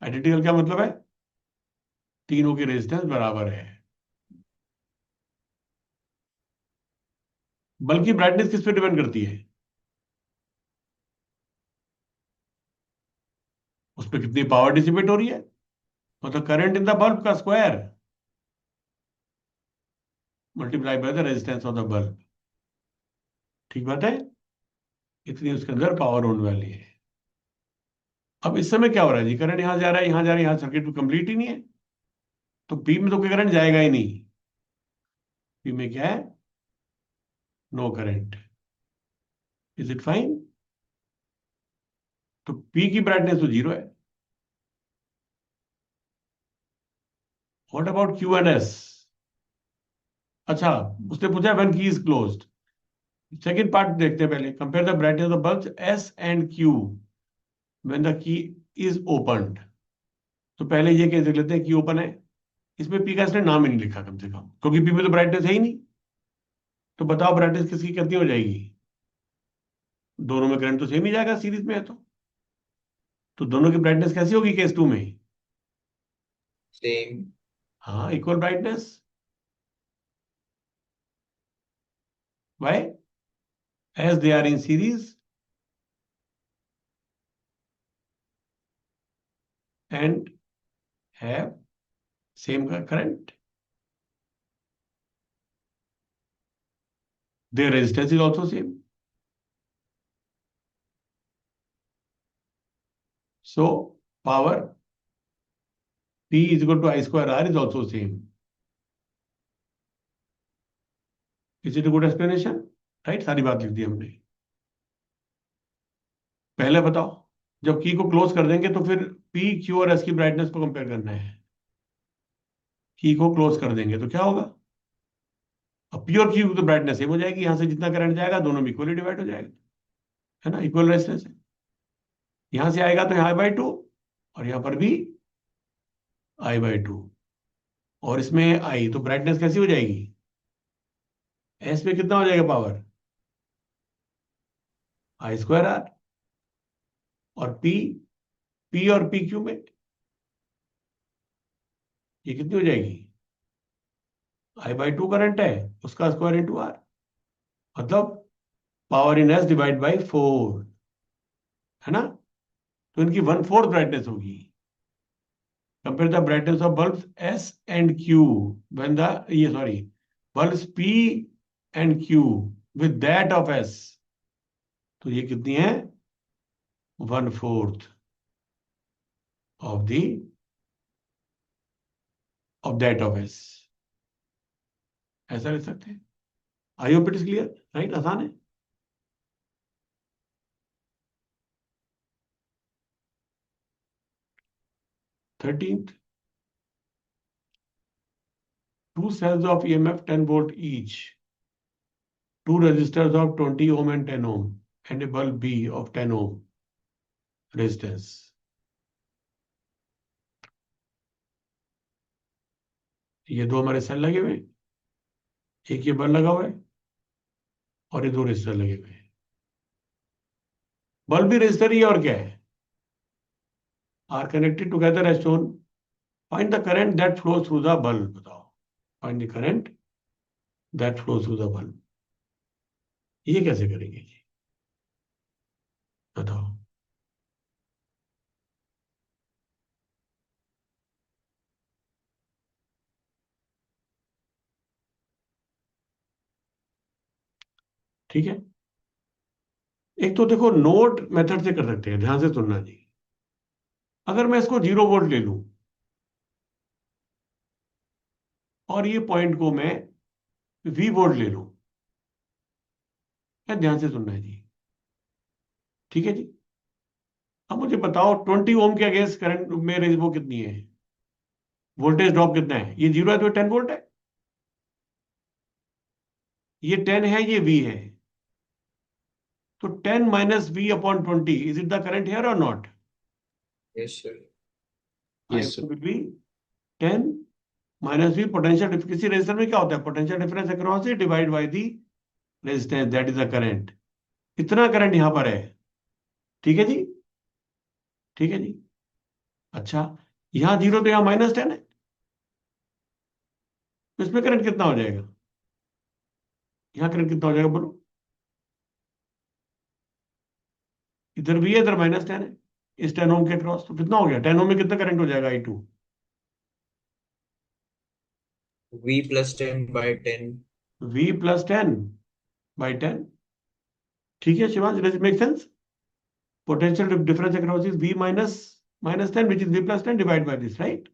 आइडेंटिकल क्या मतलब है? तीनों की रेजिस्टेंस बराबर है। बल्ब की ब्राइटनेस किस पे डिपेंड करती है? उस पर कितनी पावर डिसिपेट हो रही है, मतलब करंट इन द बल्ब का square multiply by the resistance of the bulb. ठीक बात है, इतनी उसके अंदर पावर होने वाली है। अब इस समय क्या हो रहा है जी? करंट यहां जा रहा है, यहां जा रहा है, यहां सर्किट तो कंप्लीट ही नहीं है, तो पी में तो कोई करंट जाएगा ही नहीं। पी में क्या है? No current. Is it fine? तो पी की ब्राइटनेस तो 0 है। What about Q and S? अच्छा, उसने पूछा व्हेन की इज क्लोज्ड। सेकंड पार्ट देखते हैं पहले, compare the brightness of bulb S and Q when the key is opened. तो पहले ये कैसे देख लेते हैं की ओपन है। इसमें पी का इसने नाम ही नहीं लिखा कम से कम, क्योंकि पी में तो ब्राइटनेस है ही नहीं। तो बताओ ब्राइटनेस किसकी कितनी हो जाएगी? दोनों में करंट तो सेम ही जाएगा, सीरीज में है तो दोनों की ब्राइटनेस कैसी होगी केस 2 में? सेम। हाँ, equal brightness. Why? As they are in series and have same current. Their resistance is also same. So power P is equal to I square R is also same. Is it a good explanation? Right? सारी बात लिख दी हमने. पहले बताओ, जब की को close कर देंगे तो फिर P, Q और S की ब्राइटनेस को कंपेयर करना है. की को क्लोज कर देंगे तो क्या होगा? अब P और Q की तो ब्राइटनेस सेम हो जाएगी. यहां से जितना करंट जाएगा दोनों में इक्वली डिवाइड हो जाएगा, है ना? इक्वल रेजिस्टेंस है. यहां से आएगा तो यहाँ I/2 और यहां पर भी I/2 और इसमें I, तो ब्राइटनेस कैसी हो जाएगी? S में कितना हो जाएगा पावर? I square R. और P और PQ में ये कितनी हो जाएगी? I/2 करंट है, उसका स्क्वायर इंटू R, मतलब power in S divide by 4, है ना? तो इनकी 1/4 ब्राइटनेस होगी. Compare the brightness of bulbs S and Q when the bulbs P and Q with that of S. तो ये कितनी है? 1/4 ऑफ दैट ऑफ S. ऐसा लिख सकते हैं. I hope it is clear. Right? आसान है. Thirteenth, two cells of EMF 10 volt each, two resistors of 20 ohm and 10 ohm, and a bulb B of 10 ohm resistance. ये दो हमारे सेल लगे हुए हैं, एक ये बल्ब लगा हुआ है और ये दो रेजिस्टर लगे हुए हैं. बल्ब भी रेजिस्टर ही है और क्या है? Are connected together as shown. Find the current that flows through the bulb. बताओ, find the current that flows through the bulb. ये कैसे करेंगे जी? बताओ. ठीक है. एक तो देखो नोड मेथड से कर सकते हैं, ध्यान से सुनना जी. अगर मैं इसको 0 वोल्ट ले लूं और ये पॉइंट को मैं V वोल्ट ले लूं, ध्यान से सुनना है जी. ठीक है जी. अब मुझे बताओ 20 ओम के अगेंस्ट करंट में वो कितनी है? वोल्टेज ड्रॉप कितना है? ये 0 है तो 10 वोल्ट है. ये 10 है, ये V है. तो 10 माइनस V अपॉन 20, is it the current here और not? Yes sir. Yes, sir. Will be 10 minus V. Potential किसी रेजिस्टर में क्या होता है? Potential difference across it divide by the resistance, that is the current. इतना करंट यहां पर है. ठीक है जी. ठीक है जी. अच्छा, यहां 0 तो यहां -10 है, तो इसमें करंट कितना हो जाएगा? यहां करंट कितना हो जाएगा बोलो? इधर भी है, इधर -10 है. इस 10 ओम के क्रॉस तो कितना हो गया? 10 ओम में कितना करंट हो जाएगा? I2. V plus 10/10. V plus 10/10. ठीक है Shivansh, does it make sense? Potential difference across is V minus -10 which is V plus 10 divide by this, right?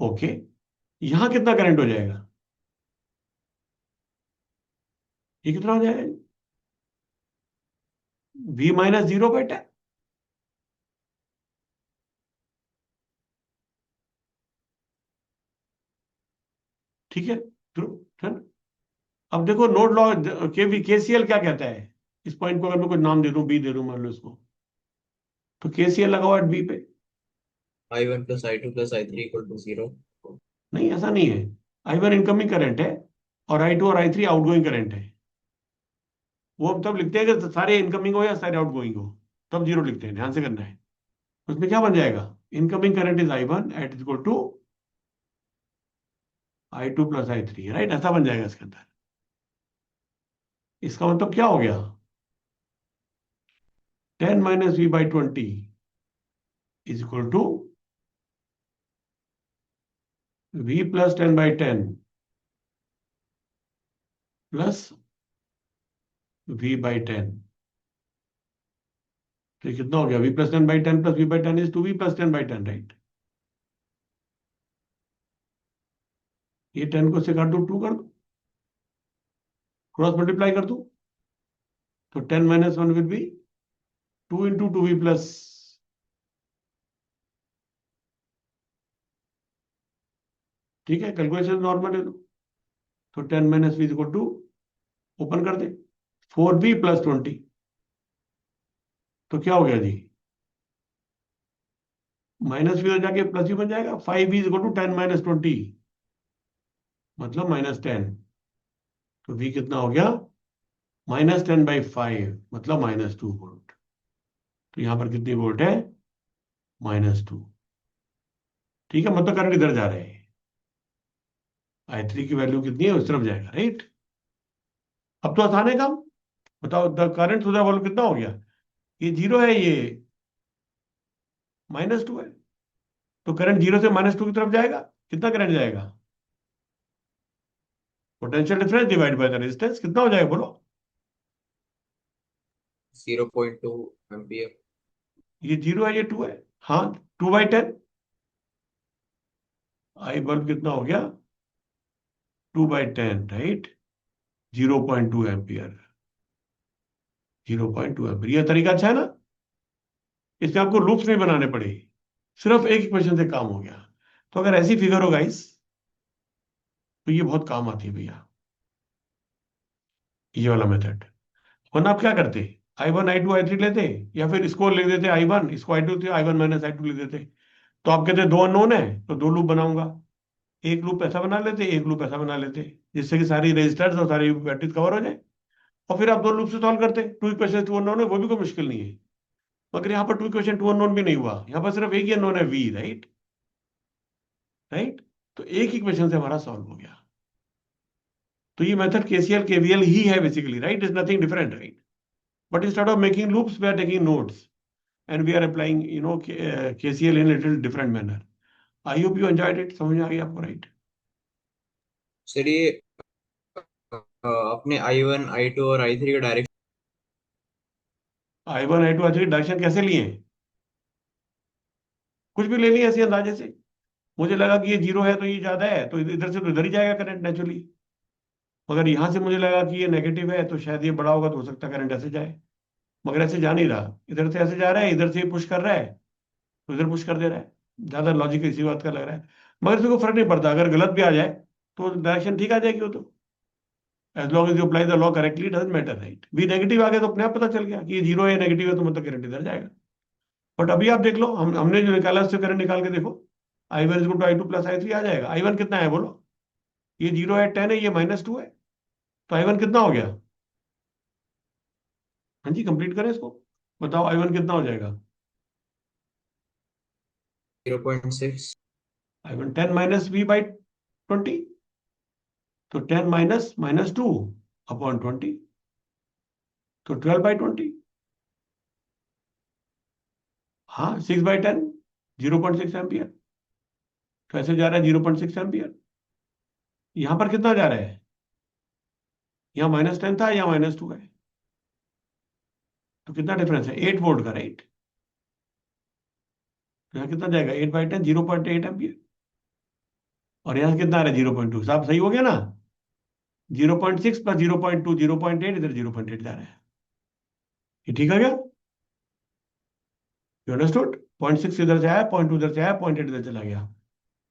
Okay. यहां कितना करंट हो जाएगा? ये कितना हो जाएगा? V minus 0/10. ठीक है. फिर अब देखो नोड लॉ KCL क्या कहता है? इस पॉइंट को अगर मैं कोई नाम दे दूं, B दे दूं मान लो इसको, तो KCL लगा हुआ है B पे. I1 plus I2 plus I3 equal to 0. नहीं, ऐसा नहीं है. I1 इनकमिंग करंट है और I2 और I3 आउटगोइंग करंट है. वो तब लिखते हैं कि सारे इनकमिंग हो या सारे आउटगोइंग हो, तब 0 लिखते हैं. ध्यान से करना है. उसमें क्या बन जाएगा? Incoming current is I1 at equal to I2 plus I3, right? ऐसा बन जाएगा इसके अंदर. इसका मतलब क्या हो गया? 10 - V/20 is equal to V plus 10/10 plus V/10, तो ये कितना हो गया? V plus 10/10 plus V/10 is 2V plus 10/10, right? ये 10 को से काट दो, 2 कर दो, क्रॉस मल्टीप्लाई कर दो, तो 10 minus 1 will be 2 into 2V plus, ठीक है, कैलकुलेशन नॉर्मल है तो 10 minus V is equal to, open कर दे, 4V plus 20, तो क्या हो गया जी? माइनस वी हो जाके प्लस भी बन जाएगा। 5V is equal to 10 minus 20, मतलब -10, तो V कितना हो गया? -10/5, मतलब -2 वोल्ट। तो यहां पर कितनी वोल्ट है? -2। ठीक है, मतलब करंट इधर जा रहे हैं, I3 की वैल्यू कितनी है? उस तरफ जाएगा, राइट? अब तो आसान है काम। बताओ, the current through the valve कितना हो गया? ये 0 है, ये -2 है, तो करंट 0 से -2 की तरफ जाएगा। कितना करंट जाएगा? Potential difference divide by the resistance, कितना हो जाएगा बोलो? 0.2 एम्पियर। ये 0 है, ये 2 है, हाँ, 2/10। आई बल्ब कितना हो गया? 2/10, राइट? 0.2 ampere, 0.2 ampere. ये तरीका अच्छा है ना? इसमें आपको लूप्स नहीं बनाने पड़े, सिर्फ एक इक्वेशन से काम हो गया। तो अगर ऐसी फिगर हो गाइस, तो ये बहुत काम आती है भैया, ये वाला मेथड। वरना आप क्या करते? I1 I2 I3 लेते, या फिर इसको लिख देते I1, इसको I2 थे, I1 minus I2 लिख देते। तो आप कहते 2 अननोन है, तो 2 लूप बनाऊंगा। एक लूप ऐसा बना लेते, एक लूप ऐसा बना लेते, जिससे कि सारी रेजिस्टर्स और सारी बैटरीज कवर हो जाए। और फिर आप 2 लूप से सॉल्व करते। 2 इक्वेशन 2 अननोन है, वो भी कोई मुश्किल नहीं है। मगर यहाँ पर 2 इक्वेशन 2 अननोन भी नहीं हुआ, यहाँ पर सिर्फ एक ही अननोन है, V, राइट? राइट, तो एक इक्वेशन से हमारा सॉल्व हो गया। तो ये मेथड KCL KVL ही है basically, right? Is nothing different, right? But instead of making loops we are taking nodes and we are applying, KCL in a little different manner. I hope you enjoyed it. समझ में आ गया आपको, right? Sir ये अपने I1 I2 और I3 का direction I1 I2 I3 direction कैसे लिए? कुछ भी ले लिए ऐसे अंदाजे से। मुझे लगा कि ये 0 है तो ये ज्यादा है, तो इधर से तो इधर ही जाएगा करंट नेचुरली। मगर यहां से मुझे लगा कि ये नेगेटिव है, तो शायद ये बड़ा होगा, तो हो सकता है करंट ऐसे जाए। मगर ऐसे जा नहीं रहा, इधर से ऐसे जा रहा है, इधर से पुश कर रहा है, तो इधर पुश कर दे रहा है। ज्यादा लॉजिक इसी बात का लग रहा है। मगर इसको फर्क नहीं पड़ता, अगर गलत भी आ जाए तो डायरेक्शन ठीक आ जाएगी वो तो। As long as you apply the law correctly, doesn't matter, right? भी नेगेटिव आ गया तो अपने आप पता चल गया कि ये 0 है, नेगेटिव है, तो मतलब करंट इधर जाएगा। बट अभी आप देख लो, हमने जो निकाला उससे करंट निकाल के देखो। I1 = I2 + I3 आ जाएगा। I1 कितना है बोलो? ये 0 है, 10 है, ये -2 है, तो I1 कितना हो गया? हाँ जी, कंप्लीट करें इसको, बताओ I1 कितना हो जाएगा? 0.6। I1 10 - V/20, तो 10 - -2/20, तो 12/20। हाँ, 6/10, 0.6 एम्पियर। तो ऐसे जा रहा है 0.6 एम्पियर। यहां पर कितना जा रहा है? यहाँ -10 था, यहाँ -2 है, तो कितना डिफरेंस है? 8 वोल्ट का, राइट? तो यहाँ कितना जाएगा? 8/10, 0.8 एम्पियर। और यहाँ कितना आ रहा है? 0.2। साहब सही हो गया ना? 0.6 + 0.2, 0.8, इधर 0.8 जा रहा है। ये ठीक है क्या? You understood? 0.6 इधर से आया, 0.2 इधर से आया, 0.8 इधर चला गया,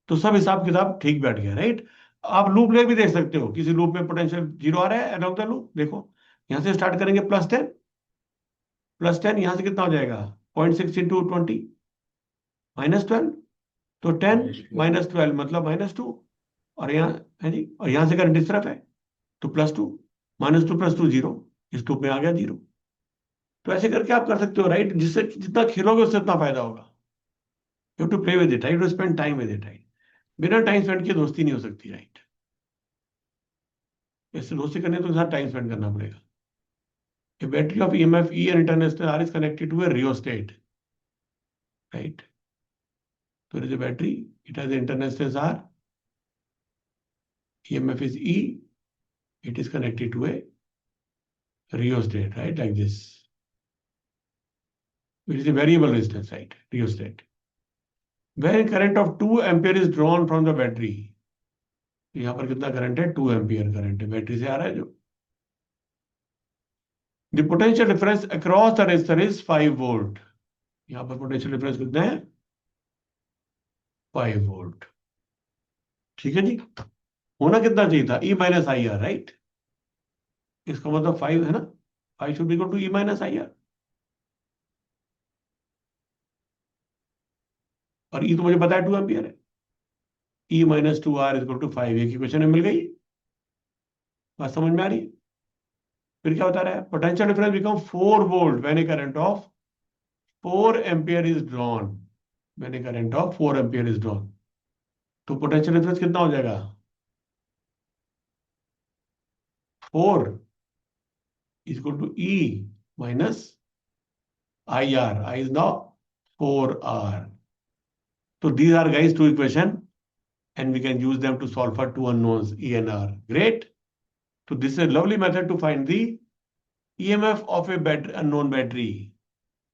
तो सब हिसाब किताब ठीक बैठ गया, राइट? आप लूप ले भी देख सकते हो, किसी लूप में पोटेंशियल 0 आ रहा है अलोंग द लूप, देखो। यहाँ से स्टार्ट करेंगे +10 यहाँ से कितना हो जाएगा? 0.6 × 20 -12, तो 10 - 12 मतलब -2। और यहाँ है जी, और यहाँ से करंट इस तरफ है, तो +2, -2 + 2 0, इस लूप में आ गया 0। तो ऐसे करके आप कर सकते हो, राइट? जिससे जितना खेलोगे उससे उतना फायदा होगा। You to play with it, right? To spend time with it, right? बिना टाइम स्पेंड किए दोस्ती नहीं हो सकती, राइट? ऐसे दोस्ती करने तो साथ टाइम स्पेंड करना पड़ेगा। A battery of EMF E and internal R is connected to a rheostat, right? So it is a battery, it has the internal R EMF is E. It is connected to a rheostat, right? Like this. It is a variable resistance, right? Rheostat. When current of 2 ampere is drawn from the battery, यहाँ पर कितना current है? 2 ampere current है, battery से आ रहा है जो. The potential difference across the resistor is 5 volt. यहाँ पर पोटेंशियल डिफरेंस कितना है? 5 वोल्ट. ठीक है जी. होना कितना चाहिए था? E minus I R, right? इसका मतलब 5 है ना. 5 should be equal to E minus I R. और E तो मुझे पता है 2 एम्पियर है. E minus 2R is equal to 5. एक इक्वेशन में मिल गई. बात समझ में आ रही है? फिर क्या बता रहा है? Potential difference become 4 volt when A current of 4 ampere is drawn. When A current of 4 ampere is drawn. तो पोटेंशियल डिफरेंस कितना हो जाएगा? 4 is equal to E minus IR. I is now 4R. So these are, guys, two equations, and we can use them to solve for two unknowns, E and R. Great. So this is a lovely method to find the EMF of a unknown battery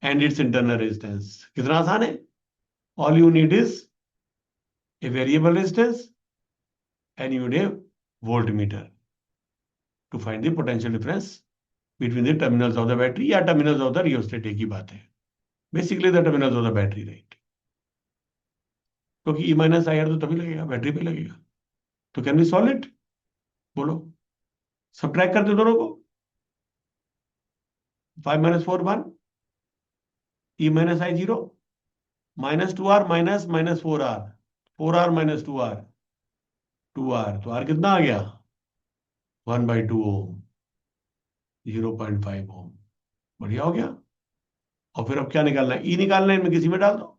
and its internal resistance. कितना आसान है? All you need is a variable resistance and you need a voltmeter to find the potential difference between the terminals of the battery या terminals of the rheostat. एक ही बात है. Basically the terminals of the battery, right? क्योंकि E minus I R तो तभी लगेगा, battery पे लगेगा. तो कैन वी सॉल्व इट? बोलो. सब्ट्रैक्ट कर दो दोनों को. 5 माइनस 4 1. E माइनस आई 0. Minus 2R minus minus 4R. 4R minus 2R. 2R. तो R कितना आ गया? 1/2 ओम. 0.5 ओम. बढ़िया हो गया. और फिर अब क्या निकालना है? E निकालना है. इनमें किसी में डाल दो.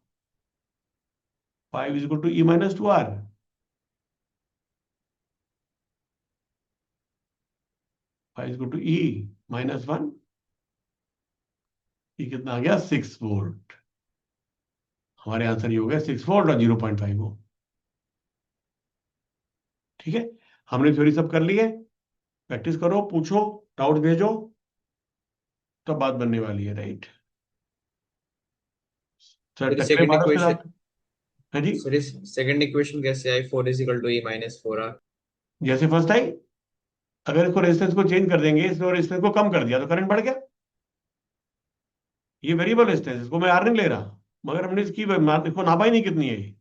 5 is equal to E minus 2R. 5 is equal to E minus 1. ये कितना आ गया? 6 वोल्ट. हमारे आंसर ये हो गया 6 वोल्ट और 0.5 ओम. ठीक है. हमने थ्योरी सब कर ली है. प्रैक्टिस करो, पूछो, डाउट भेजो, तब बात बनने वाली है, राइट? सर टकले सेकंड मारो उसके इक्वेशन, साथ. है जी. सॉरी, सेकंड इक्वेशन कैसे आई? 4 is equal to E minus 4R. जैसे फर्स्ट आई, अगर इसको रेजिस्टेंस को चेंज कर देंगे, इसको रेजिस्टेंस को कम कर दिया तो करंट बढ़ गया. ये वेरिएबल रेजिस्टेंस, इसको मैं आर नहीं ले रहा, मगर हमने इसकी इसको नापा ही नहीं कितनी है ये.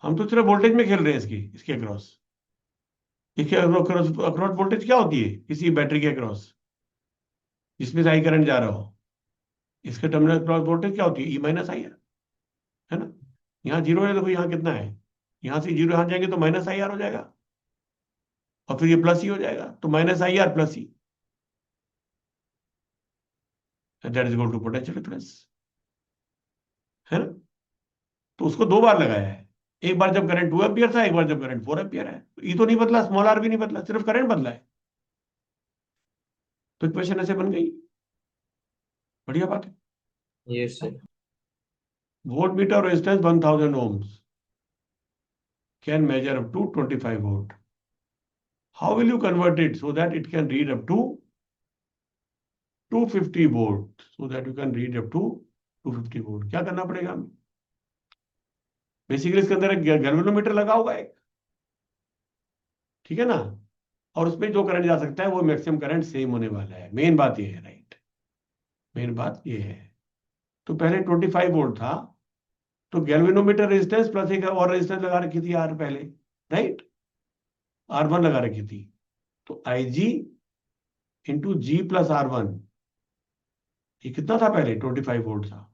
हम तो सिर्फ वोल्टेज में खेल रहे हैं इसके अक्रॉस. इसके अक्रॉस वोल्टेज क्या होती है किसी बैटरी के अक्रॉस जिसमें से आई करंट जा रहा हो? इसके टर्मिनल अक्रॉस वोल्टेज क्या होती है? E माइनस आई है ना. यहाँ 0 है, देखो यहाँ कितना है. यहाँ से 0 यहाँ जाएंगे तो माइनस आई आर हो जाएगा, और फिर ये प्लस ही हो जाएगा. तो माइनस आई आर प्लस ही, that is equal to potential difference. है ना. तो उसको दो बार लगाया है. एक बार जब करंट 2 एम्पियर था, एक बार जब करंट 4 एम्पियर है. तो ई तो नहीं बदला, स्मॉल आर भी नहीं बदला, सिर्फ करंट बदला है. तो इक्वेशन ऐसे बन गई. बढ़िया बात है. Yes sir. Volt meter resistance 1000 ohms can measure up to 25 volt. How will you convert it so that it can read up to 250 volt? So that you can read up to 250 volt. क्या करना पड़ेगा हमें? Basically इसके अंदर एक galvanometer लगा होगा एक. ठीक है ना. और उसमें जो करंट जा सकता है वो मैक्सिमम करंट सेम होने वाला है. मेन बात ये है, राइट? मेन बात ये है. तो पहले 25 वोल्ट था, तो गैल्वेनोमीटर रेजिस्टेंस प्लस एक और रेजिस्टेंस लगा रखी थी आर पहले, राइट? R1 लगा रखी थी. तो IG इंटू जी प्लस R1, ये कितना था पहले? 25 वोल्ट था.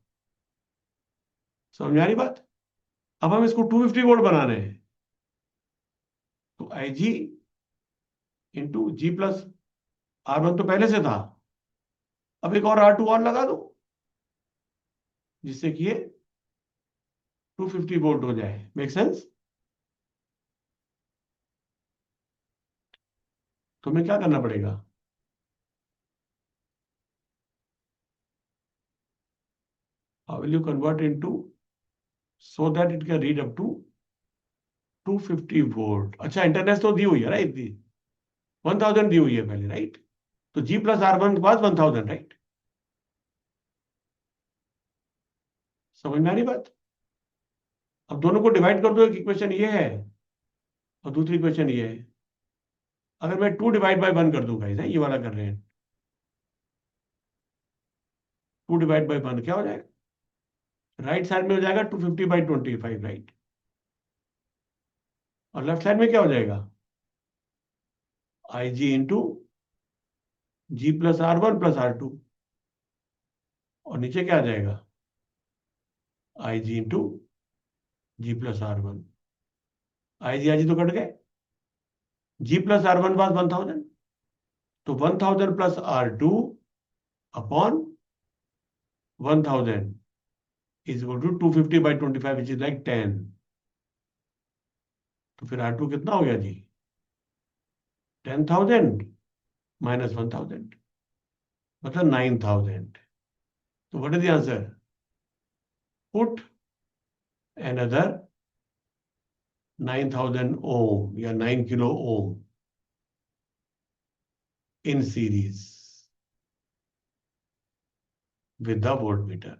समझ में आ रही बात? अब हम इसको 250 वोल्ट बनाने हैं. तो IG इंटू जी प्लस R1 तो पहले से था. अब एक और R2 और लगा दो, जिससे कि ये 250 वोल्ट हो जाए. Make sense? तो हमें क्या करना पड़ेगा? How will you convert into so that it can read up to 250 volt. अच्छा, इंटरनेट तो दी हुई है राइट, दी 1000 दी हुई है पहले, राइट? तो G प्लस R1 के बाद 1000, राइट? समझ में आ रही बात? अब दोनों को डिवाइड कर दो, एक इक्वेशन ये है और दूसरी इक्वेशन ये है। अगर मैं 2 डिवाइड बाय 1 कर दूंगा, इसे ये वाला कर रहे हैं, 2 डिवाइड बाय 1 क्या हो जाएगा? राइट साइड में हो जाएगा 250/25, राइट? और लेफ्ट साइड में क्या हो जाएगा? IG into G plus R1 plus R2। और नीचे क्या आ जाएगा? IG into G plus R1। IG तो कट गए। G प्लस R1 पास 1000, तो 1000 plus R2 upon 1000 is equal to 250/25 which is like 10। तो फिर R2 कितना हो गया जी? 10,000 माइनस 1000, मतलब 9000। तो what is the answer? Put another 9000 ohm या 9 kilo ohm in series with the voltmeter.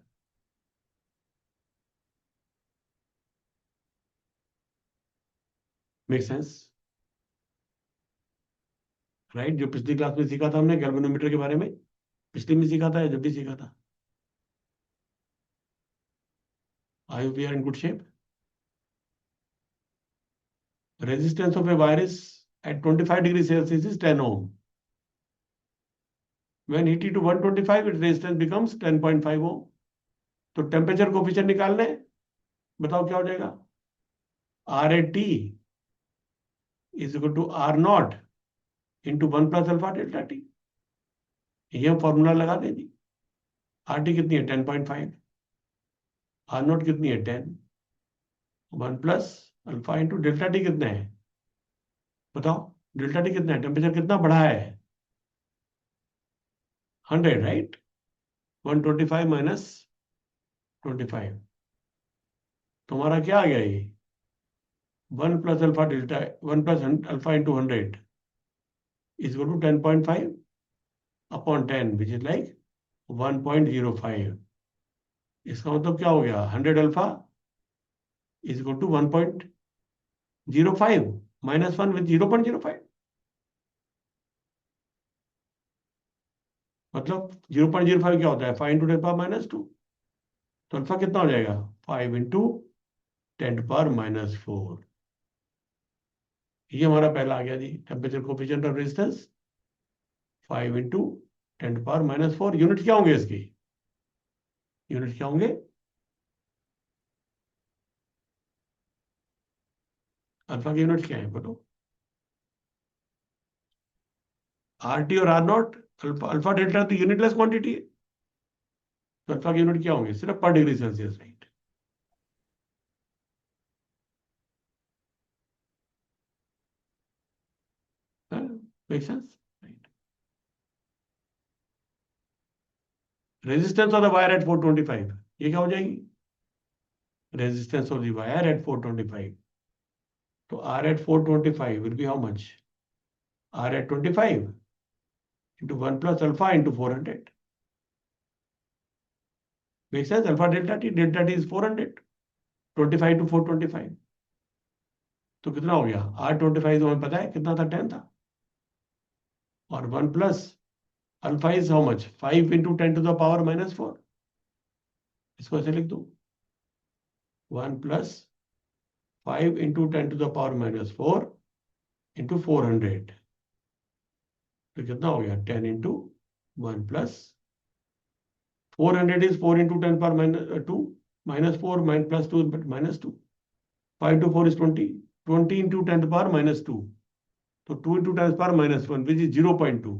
Make sense? Right? जो पिछली क्लास में सीखा था हमने गैल्वेनोमीटर के बारे में, पिछली में सीखा था या जब भी सीखा था? I hope we are in good shape. Resistance of a wire is at 25 degrees Celsius is 10 ohm. When heated to 125, its resistance becomes 10.5 ohm. तो टेम्परेचर कोफिशिएंट निकालना है, बताओ क्या हो जाएगा? RAT is equal to R0 into 1 plus alpha delta T. ये हम formula लगा दें जी। RT कितनी है? 10.5। R0 कितनी है? 10। 1 plus alpha into delta T कितना है? बताओ, डेल्टा टी कितना है? टेम्परेचर कितना बढ़ा है? 100, राइट? 125 माइनस 25, तुम्हारा क्या आ गया ये? 1 plus alpha delta, 1 plus alpha into 100 is equal to 10.5 upon 10 which is like 1.05। इसका मतलब क्या हो गया? 100 alpha is equal to 1.05 minus 1 with 0.05, मतलब 0.05 क्या होता है? 5 इंटू 10⁻²। तो अल्फा कितना हो जाएगा? 5 इंटू 10⁻⁴। ये हमारा पहला आ गया जी, temperature coefficient of resistance 5 into 10⁻⁴। Unit क्या होंगे इसकी? यूनिट क्या होंगे? अल्फा की यूनिट क्या है बोलो? RT और R0, अल्फा अल्फा डेल्टा तो यूनिटलेस क्वांटिटी है, तो अल्फा की यूनिट क्या होंगे? सिर्फ पर degree Celsius, right? Make sense? Right? Resistance of the wire eight 425, ये क्या हो जाएगी? Resistance of the wire eight 425, तो R at 425 will be how much? R at 25 into 1 plus alpha into 400. Makes sense? Alpha delta t is 400. 25 to 425. तो कितना हो गया? R25 तो हमें पता है कितना था, 10 था। और 1 plus alpha is how much? 5 into 10⁻⁻⁴। इसको ऐसे लिख दो, 1 प्लस 5 इंटू 10⁻⁻⁴ इंटू 400। तो कितना हो गया? 10 into 1 plus 400 is 4 into 10⁻², minus 4 minus plus 2 minus 2. 5 to 4 is 20. 20 into 10⁻². तो 2 into 10⁻1 which is 0.2.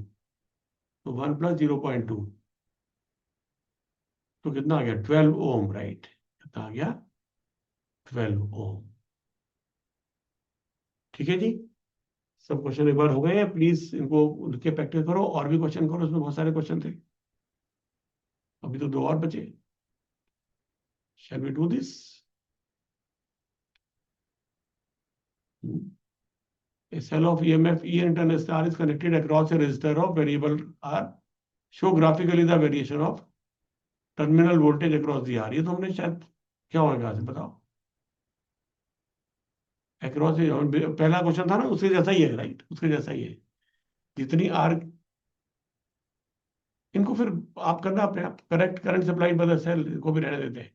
तो 1 plus 0.2, तो कितना आ गया? 12 ओम, राइट? कितना आ गया? 12 ओम। ठीक है जी, सब क्वेश्चन एक बार हो गए हैं, प्लीज इनको लिख के प्रैक्टिस करो, और भी क्वेश्चन करो, उसमें बहुत सारे क्वेश्चन थे, अभी तो 2 और बचे। Shall we do this? A cell of EMF E internal star is connected across a resistor of variable R. Show graphically the variation of terminal voltage across the R. ये तो हमने शायद क्या होगा से बताओ. Across पहला क्वेश्चन था ना, उसके जैसा ही है, राइट, उसके जैसा ही है. जितनी R, इनको फिर आप करना अपने आप. Correct current supply by the cell को भी रहने देते हैं.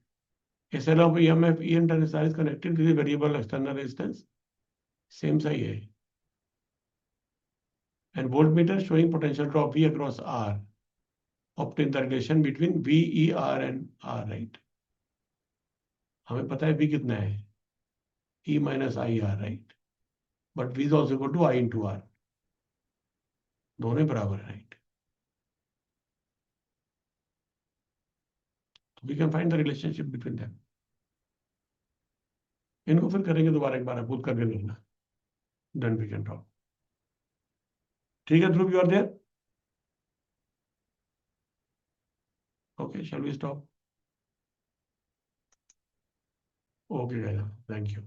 A cell of EMF E internal star is connected with a variable external resistance. Same सही है. And voltmeter showing potential drop V across R. Obtain the relation between V, E, R and R, right? हमें पता है V कितना है, E minus I R, right? But V is also equal to I into R. दोनों बराबर है, right? So we can find the relationship between them. इनको फिर करेंगे दोबारा, एक बार अपूत करके देखना. Then we can talk. ठीक है ध्रुव, you are there? Okay, shall we stop? Okay, guys. Thank you.